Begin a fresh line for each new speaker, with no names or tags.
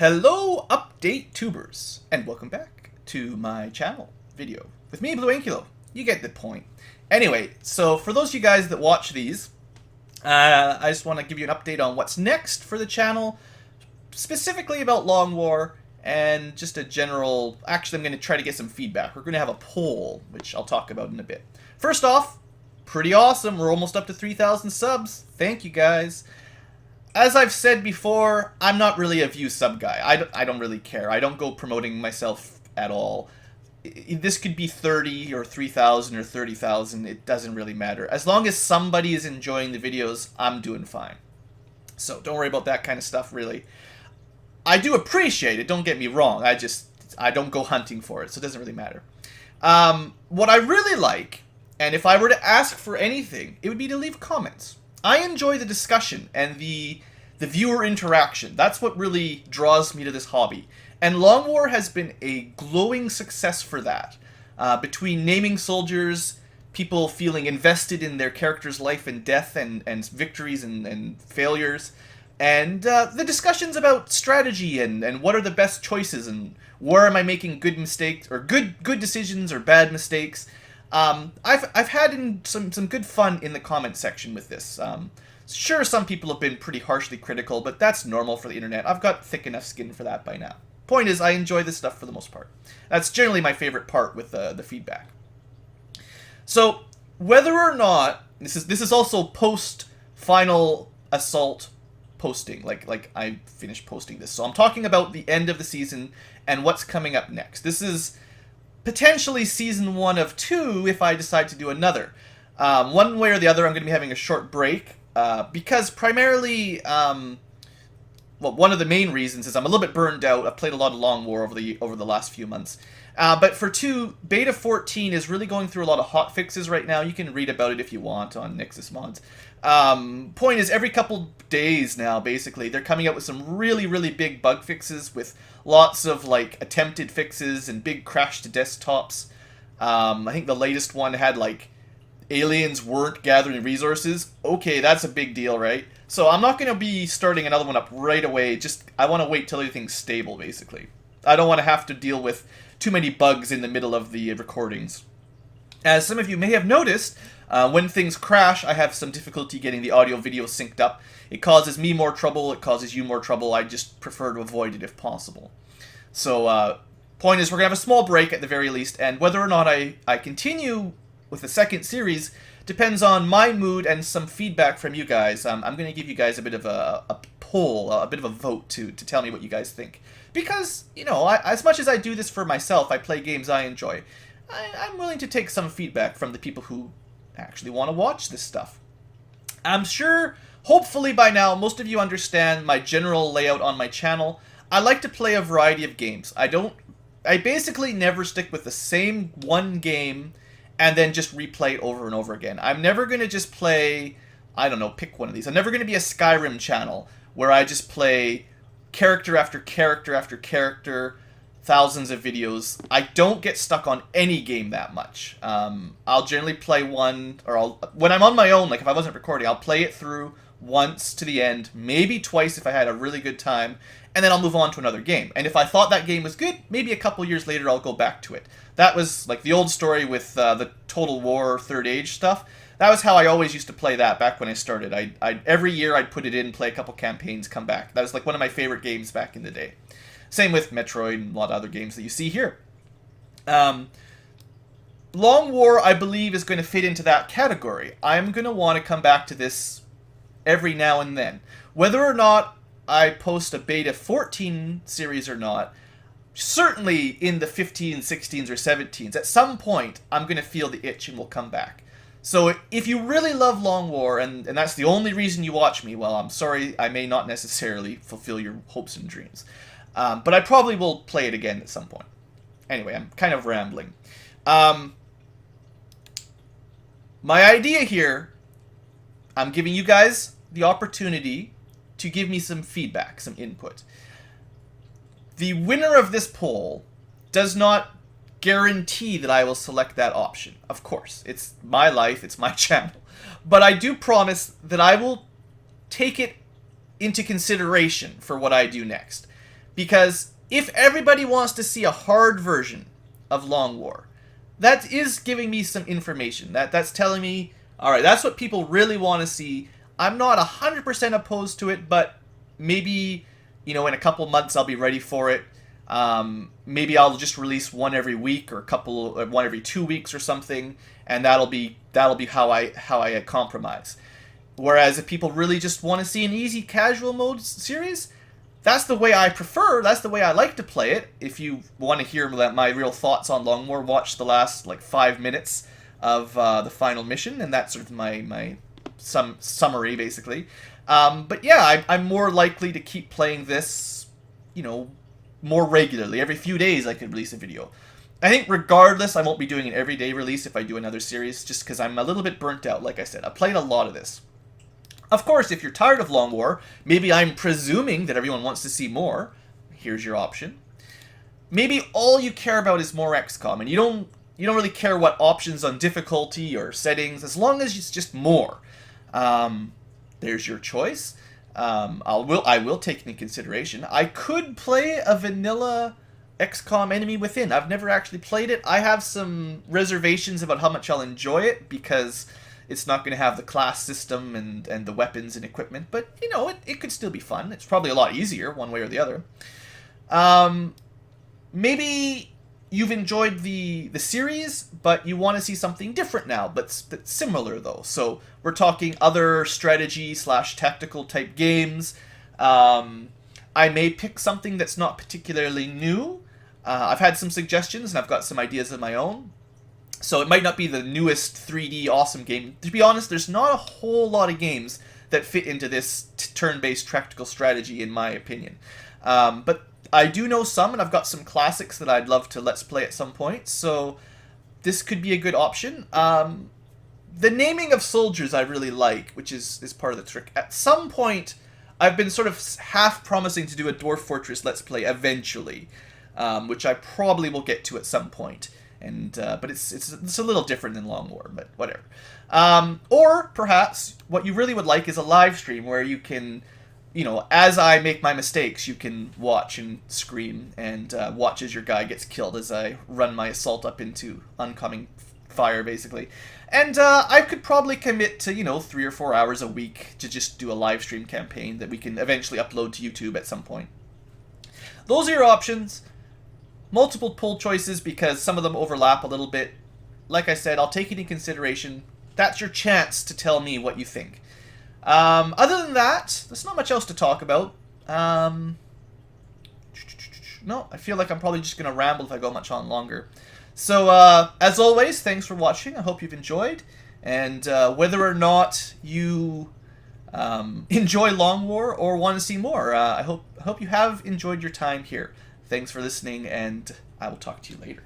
Hello, Update Tubers, and welcome back to my channel video with me, Blue Ankylo. You get the point. Anyway, so for those of you guys that watch these, I just want to give you an update on what's next for the channel, specifically about Long War, and just a general... Actually, I'm going to try to get some feedback. We're going to have a poll, which I'll talk about in a bit. First off, pretty awesome. We're almost up to 3,000 subs. Thank you, guys. As I've said before, I'm not really a view sub guy. I don't really care. I don't go promoting myself at all. This could be 30 or 3,000 or 30,000. It doesn't really matter. As long as somebody is enjoying the videos, I'm doing fine. So don't worry about that kind of stuff, really. I do appreciate it, don't get me wrong. I don't go hunting for it, so it doesn't really matter. What I really like, and if I were to ask for anything, it would be to leave comments. I enjoy the discussion and the viewer interaction. That's what really draws me to this hobby. And Long War has been a glowing success for that. Between naming soldiers, people feeling invested in their character's life and death and victories and failures, and the discussions about strategy and what are the best choices and where am I making good mistakes or good decisions or bad mistakes. I've had some good fun in the comment section with this. Sure, some people have been pretty harshly critical, but that's normal for the internet. I've got thick enough skin for that by now. Point is, I enjoy this stuff for the most part. That's generally my favorite part with the feedback. So, whether or not this is also post final assault posting, like I finished posting this. So I'm talking about the end of the season and what's coming up next. This is potentially season 1 of 2 if I decide to do another. One way or the other, I'm going to be having a short break because primarily, well, one of the main reasons is I'm a little bit burned out. I've played a lot of Long War over the last few months. But for 2, Beta 14 is really going through a lot of hot fixes right now. You can read about it if you want on Nexus Mods. Point is, every couple days now, basically, they're coming out with some really, really big bug fixes with lots of, like, attempted fixes and big crash to desktops. I think the latest one had, like, aliens weren't gathering resources. Okay, that's a big deal, right? So I'm not going to be starting another one up right away. I want to wait till everything's stable, basically. I don't want to have to deal with too many bugs in the middle of the recordings. As some of you may have noticed, when things crash, I have some difficulty getting the audio-video synced up. It causes me more trouble, it causes you more trouble. I just prefer to avoid it if possible. So, point is, we're going to have a small break at the very least, and whether or not I continue with the second series depends on my mood and some feedback from you guys. I'm going to give you guys a bit of a poll, a bit of a vote to tell me what you guys think. Because, you know, as much as I do this for myself, I play games I enjoy, I'm willing to take some feedback from the people who actually want to watch this stuff. I'm sure, hopefully by now, most of you understand my general layout on my channel. I like to play a variety of games. I basically never stick with the same one game and then just replay it over and over again. I'm never going to just play, I don't know, pick one of these. I'm never going to be a Skyrim channel where I just play character after character after character, thousands of videos. I don't get stuck on any game that much. I'll generally play one, or when I'm on my own, like if I wasn't recording, I'll play it through once to the end, maybe twice if I had a really good time, and then I'll move on to another game. And if I thought that game was good, maybe a couple years later I'll go back to it. That was like the old story with the Total War Third Age stuff. That was how I always used to play that back when I started. Every year I'd put it in, play a couple campaigns, come back. That was like one of my favorite games back in the day. Same with Metroid and a lot of other games that you see here. Long War, I believe, is going to fit into that category. I'm going to want to come back to this every now and then. Whether or not I post a Beta 14 series or not, certainly in the 15s, 16s, or 17s, at some point I'm going to feel the itch and will come back. So if you really love Long War, and that's the only reason you watch me, well, I'm sorry, I may not necessarily fulfill your hopes and dreams. But I probably will play it again at some point. Anyway, I'm kind of rambling. My idea here, I'm giving you guys the opportunity to give me some feedback, some input. The winner of this poll does not guarantee that I will select that option. Of course, it's my life, it's my channel. But I do promise that I will take it into consideration for what I do next. Because if everybody wants to see a hard version of Long War, that is giving me some information. That's telling me, all right, that's what people really want to see. I'm not 100% opposed to it, but maybe, in a couple months I'll be ready for it. Maybe I'll just release one every week, or one every 2 weeks or something, and that'll be how I compromise. Whereas if people really just want to see an easy casual mode series, that's the way I prefer. That's the way I like to play it. If you want to hear my real thoughts on Long War, watch the last 5 minutes of the final mission, and that's sort of my summary basically. But yeah, I'm more likely to keep playing this, more regularly. Every few days I could release a video. I think regardless, I won't be doing an everyday release if I do another series, just because I'm a little bit burnt out. Like I said, I played a lot of this. Of course, if you're tired of Long War, maybe I'm presuming that everyone wants to see more. Here's your option. Maybe all you care about is more XCOM, and you don't really care what options on difficulty or settings, as long as it's just more. There's your choice. I will take it into consideration. I could play a vanilla XCOM Enemy Within. I've never actually played it. I have some reservations about how much I'll enjoy it, because it's not going to have the class system and the weapons and equipment, but, it could still be fun. It's probably a lot easier, one way or the other. Maybe you've enjoyed the series, but you want to see something different now, but that's similar, though. So we're talking other strategy/tactical type games. I may pick something that's not particularly new. I've had some suggestions, and I've got some ideas of my own. So it might not be the newest 3D awesome game. To be honest, there's not a whole lot of games that fit into this turn-based tactical strategy, in my opinion. But I do know some, and I've got some classics that I'd love to Let's Play at some point, so this could be a good option. The naming of soldiers I really like, which is part of the trick. At some point, I've been sort of half promising to do a Dwarf Fortress Let's Play eventually, which I probably will get to at some point. But it's a little different than Long War, but whatever. Or perhaps what you really would like is a live stream where you can, as I make my mistakes, you can watch and scream and watch as your guy gets killed as I run my assault up into oncoming fire, basically. And I could probably commit to 3 or 4 hours a week to just do a live stream campaign that we can eventually upload to YouTube at some point. Those are your options. Multiple poll choices because some of them overlap a little bit. Like I said, I'll take it in consideration. That's your chance to tell me what you think. Other than that, there's not much else to talk about. No, I feel like I'm probably just going to ramble if I go much on longer. So, as always, thanks for watching. I hope you've enjoyed. And whether or not you enjoy Long War or want to see more, I hope you have enjoyed your time here. Thanks for listening, and I will talk to you later.